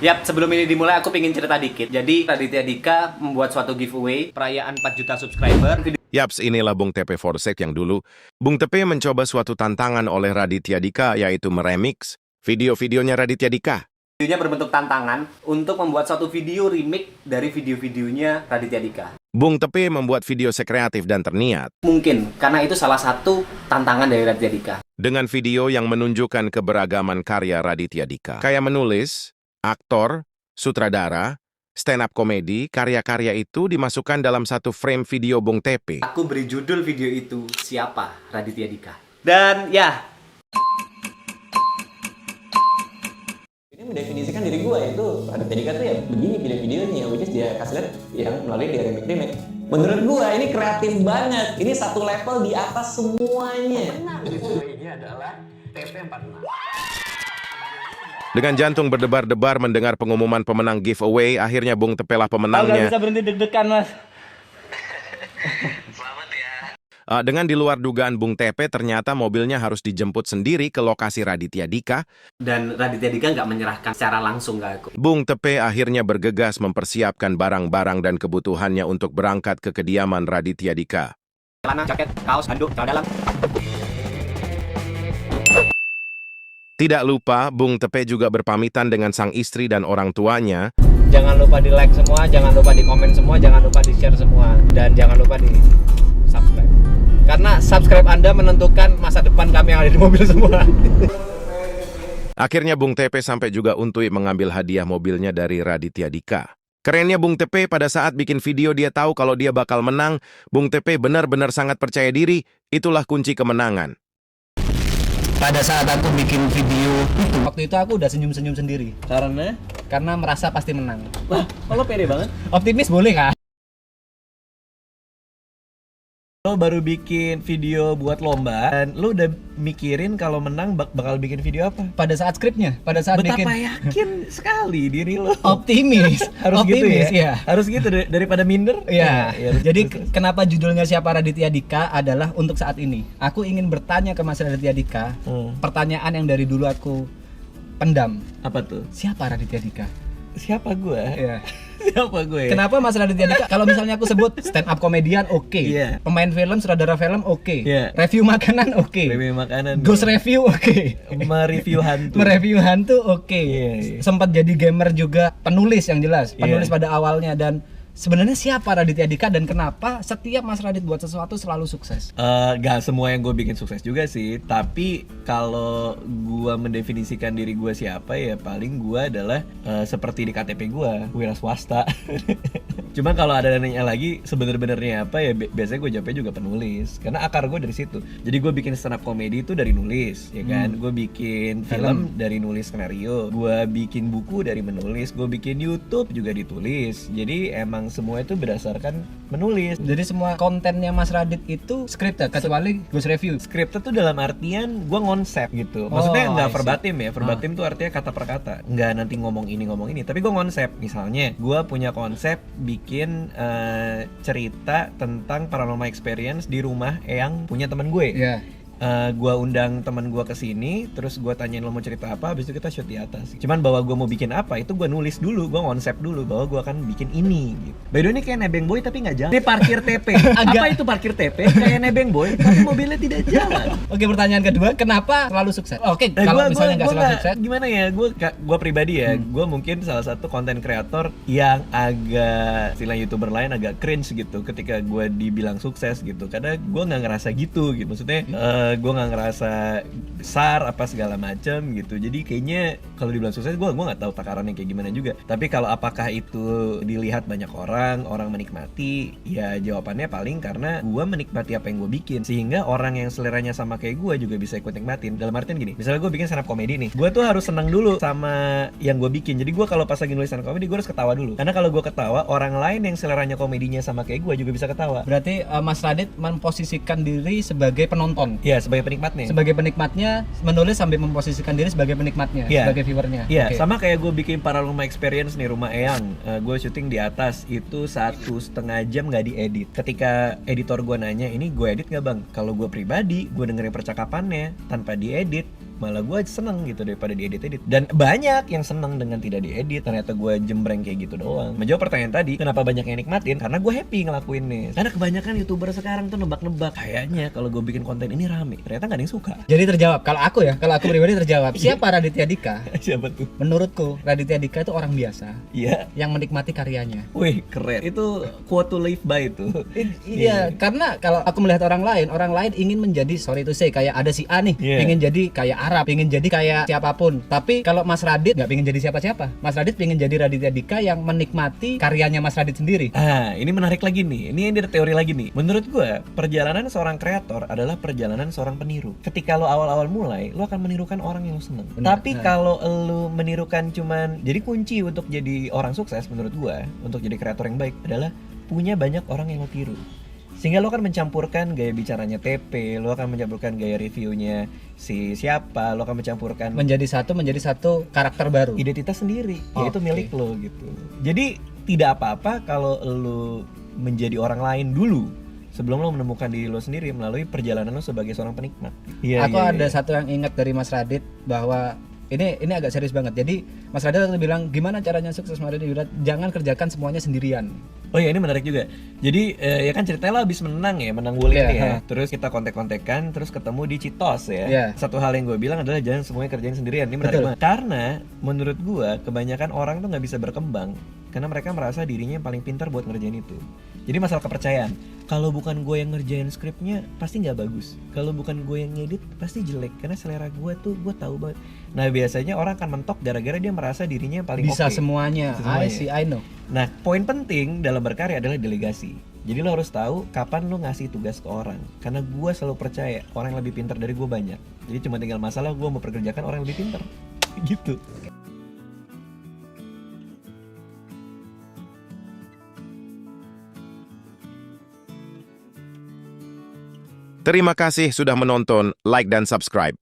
Yap, sebelum ini dimulai aku pengen cerita dikit. Jadi Raditya Dika membuat suatu giveaway perayaan 4 juta subscriber. Yaps, inilah Bung Tepe Forsec yang dulu. Bung Tepe mencoba suatu tantangan oleh Raditya Dika, yaitu meremix video-videonya Raditya Dika. Videonya berbentuk tantangan untuk membuat suatu video remake dari video-videonya Raditya Dika. Bung Tepe membuat video sekreatif dan terniat. Mungkin karena itu salah satu tantangan dari Raditya Dika. Dengan video yang menunjukkan keberagaman karya Raditya Dika. Kayak menulis, aktor, sutradara, stand-up komedi, karya-karya itu dimasukkan dalam satu frame video Bung Tepe. Aku beri judul video itu, Siapa Raditya Dika. Dan ya, Ini mendefinisikan diri gue itu Raditya Dika tuh ya begini video-videonya, which is dia kasih lihat yang melalui dia remake. Menurut gue ini kreatif banget, ini satu level di atas semuanya. Ini adalah TP46. Dengan jantung berdebar-debar mendengar pengumuman pemenang giveaway, akhirnya Bung Tepe lah pemenangnya. bisa berhenti deg-degan, Mas. Dengan di luar dugaan Bung Tepe, ternyata mobilnya harus dijemput sendiri ke lokasi Raditya Dika. Dan Raditya Dika nggak menyerahkan secara langsung ke aku. Bung Tepe akhirnya bergegas mempersiapkan barang-barang dan kebutuhannya untuk berangkat ke kediaman Raditya Dika. Celana, jaket, kaos, handuk, celana dalam. Tidak lupa, Bung Tepe juga berpamitan dengan sang istri dan orang tuanya. Jangan lupa di like semua, jangan lupa di komen semua, jangan lupa di share semua, dan jangan lupa di subscribe. Karena subscribe Anda menentukan masa depan kami yang ada di mobil semua. Akhirnya Bung Tepe sampai juga untuk mengambil hadiah mobilnya dari Raditya Dika. Kerennya Bung Tepe pada saat bikin video dia tahu kalau dia bakal menang. Bung Tepe benar-benar sangat percaya diri, itulah kunci kemenangan. Pada saat aku bikin video itu, waktu itu aku udah senyum-senyum sendiri. Karena merasa pasti menang. Wah, lo pede banget. Optimis boleh kan? Lo baru bikin video buat lomba dan lo udah mikirin kalau menang bakal bikin video apa? Pada saat skripnya, pada saat Betapa bikin yakin sekali diri lo. optimis, Harus optimis, gitu ya? ya. Harus gitu daripada minder? Ya, Ya, jadi kenapa judulnya Siapa Raditya Dika adalah untuk saat ini. Aku ingin bertanya ke Mas Raditya Dika, pertanyaan yang dari dulu aku pendam. Apa tuh? Siapa Raditya Dika? Siapa gue? Ya. Siapa gue? Kenapa Mas Raditya Dika? Kalau misalnya aku sebut stand up komedian, oke. Iya. Pemain film, sutradara film, oke. Iya. Review makanan, oke. Review makanan. Ghost review, oke. Mereview hantu. Mereview hantu, oke. Iya, iya. Sempat jadi gamer juga, penulis yang jelas, penulis Iya. pada awalnya. Dan sebenarnya siapa Raditya Dika dan kenapa setiap Mas Radit buat sesuatu selalu sukses? Gak semua yang gue bikin sukses juga sih. Tapi kalau gue mendefinisikan diri gue siapa ya paling gue adalah seperti di KTP gue, wira swasta. Cuma kalau ada nanya lagi sebenarnya apa ya biasanya gue jawabnya juga penulis. Karena akar gue dari situ. Jadi gue bikin stand up comedy itu dari nulis, ya kan. Gue bikin film dari nulis skenario. Gue bikin buku dari menulis. Gue bikin YouTube juga ditulis. Jadi emang semua itu berdasarkan menulis. Jadi semua kontennya Mas Radit itu scripted, kecuali Ghost Review. Skripnya tuh dalam artian gue ngonsep gitu. Maksudnya Oh, nggak I see. verbatim ya. Verbatim tuh artinya kata per kata. Nggak nanti ngomong ini. Tapi gue konsep. Misalnya gue punya konsep bikin cerita tentang paranormal experience di rumah yang punya teman gue. Ya. Gue undang teman gue ke sini, terus gue tanyain lo mau cerita apa, habis itu kita shoot di atas. Cuman bahwa gue mau bikin apa itu gue nulis dulu, gue konsep dulu bahwa gue akan bikin ini. Gitu. By the way ini kayak nebeng boy tapi nggak jalan. Ini parkir TP. Apa itu parkir TP? Kayak nebeng boy tapi mobilnya tidak jalan. Oke, pertanyaan kedua, kenapa selalu sukses? Oke, kalau misalnya nggak selalu sukses, gimana ya? Gue pribadi ya, gue mungkin salah satu konten kreator yang agak istilah YouTuber lain agak cringe gitu ketika gue dibilang sukses gitu. Karena gue nggak ngerasa gitu. Maksudnya gue nggak ngerasa besar apa segala macam gitu. Jadi kayaknya kalau dibilang sukses gue nggak tahu takarannya kayak gimana juga. Tapi kalau apakah itu dilihat banyak orang menikmati, ya jawabannya paling karena gue menikmati apa yang gue bikin, sehingga orang yang seleranya sama kayak gue juga bisa ikut nikmatin. Dalam artian gini, misalnya gue bikin stand up comedy nih, gue tuh harus senang dulu sama yang gue bikin. Jadi gue kalau pas lagi nulis stand up comedy gue harus ketawa dulu, karena kalau gue ketawa orang lain yang seleranya komedinya sama kayak gue juga bisa ketawa. berarti Mas Radit memposisikan diri sebagai penonton. Ya sebagai penikmatnya. Sebagai penikmatnya, menulis sambil memposisikan diri sebagai penikmatnya, Iya. sebagai viewernya. Iya, Oke. sama kayak gue bikin Paranormal Experience nih, Rumah Eyang. Gue syuting di atas itu 1,5 jam nggak diedit. Ketika editor gue nanya, ini gue edit nggak bang? Kalau gue pribadi, gue dengerin percakapannya tanpa diedit, malah gue seneng gitu daripada diedit-edit. Dan banyak yang seneng dengan tidak diedit, ternyata gue jembreng kayak gitu doang. Menjawab pertanyaan tadi, kenapa banyak yang nikmatin? Karena gue happy ngelakuin nih. Karena kebanyakan YouTuber sekarang tuh nebak-nebak, kayaknya kalau gue bikin konten ini rame, ternyata gak ada yang suka. Jadi terjawab. Kalau aku pribadi terjawab. Siapa Raditya Dika? Siapa tuh? Menurutku Raditya Dika itu orang biasa Iya. yang menikmati karyanya. Wih, keren. Itu quote to live by itu. Iya, karena kalau aku melihat orang lain ingin menjadi, sorry to say, kayak ada si A nih, Iya. ingin jadi kayak Arab, ingin jadi kayak siapapun. Tapi kalau Mas Radit nggak ingin jadi siapa-siapa. Mas Radit ingin jadi Raditya Dika yang menikmati karyanya Mas Radit sendiri. Ini menarik lagi nih. Ini ada teori lagi nih. Menurut gua, perjalanan seorang kreator adalah perjalanan seorang peniru. Ketika lo awal-awal mulai, lo akan menirukan orang yang lo seneng. Benar. Tapi kalau lo menirukan cuman, jadi kunci untuk jadi orang sukses menurut gua, untuk jadi kreator yang baik adalah punya banyak orang yang lo tiru. Sehingga lo akan mencampurkan gaya bicaranya TP, lo akan mencampurkan gaya reviewnya si siapa, lo akan mencampurkan menjadi satu karakter baru. identitas sendiri, yaitu Oke. milik lo gitu. Jadi tidak apa-apa kalau lo menjadi orang lain dulu sebelum lo menemukan diri lo sendiri melalui perjalanan lo sebagai seorang penikmat. Aku ada satu yang ingat dari Mas Radit bahwa ini agak serius banget. Jadi Mas Radit waktu bilang gimana caranya sukses, Mas Radit bilang jangan kerjakan semuanya sendirian. Oh ya, ini menarik juga. Jadi ya kan ceritanya lo habis menang Wuling Iya, nih ya. Terus kita kontek-kontekan, terus ketemu di Citos ya. Iya. Satu hal yang gue bilang adalah jangan semuanya kerjain sendirian. Ini menarik Betul. banget. Karena menurut gue kebanyakan orang tuh nggak bisa berkembang karena mereka merasa dirinya yang paling pintar buat ngerjain itu. Jadi masalah kepercayaan. Kalau bukan gue yang ngerjain skripnya pasti nggak bagus. Kalau bukan gue yang ngedit pasti jelek. Karena selera gue tuh gue tahu banget. Nah biasanya orang akan mentok gara-gara dia merasa dirinya yang paling Bisa oke. semuanya. Bisa semuanya. I see, I know. Nah, poin penting dalam berkarya adalah delegasi. Jadi lo harus tahu kapan lo ngasih tugas ke orang. Karena gue selalu percaya orang yang lebih pintar dari gue banyak. Jadi cuma tinggal masalah gue mau pekerjakan orang yang lebih pintar. Gitu. Terima kasih sudah menonton, like dan subscribe.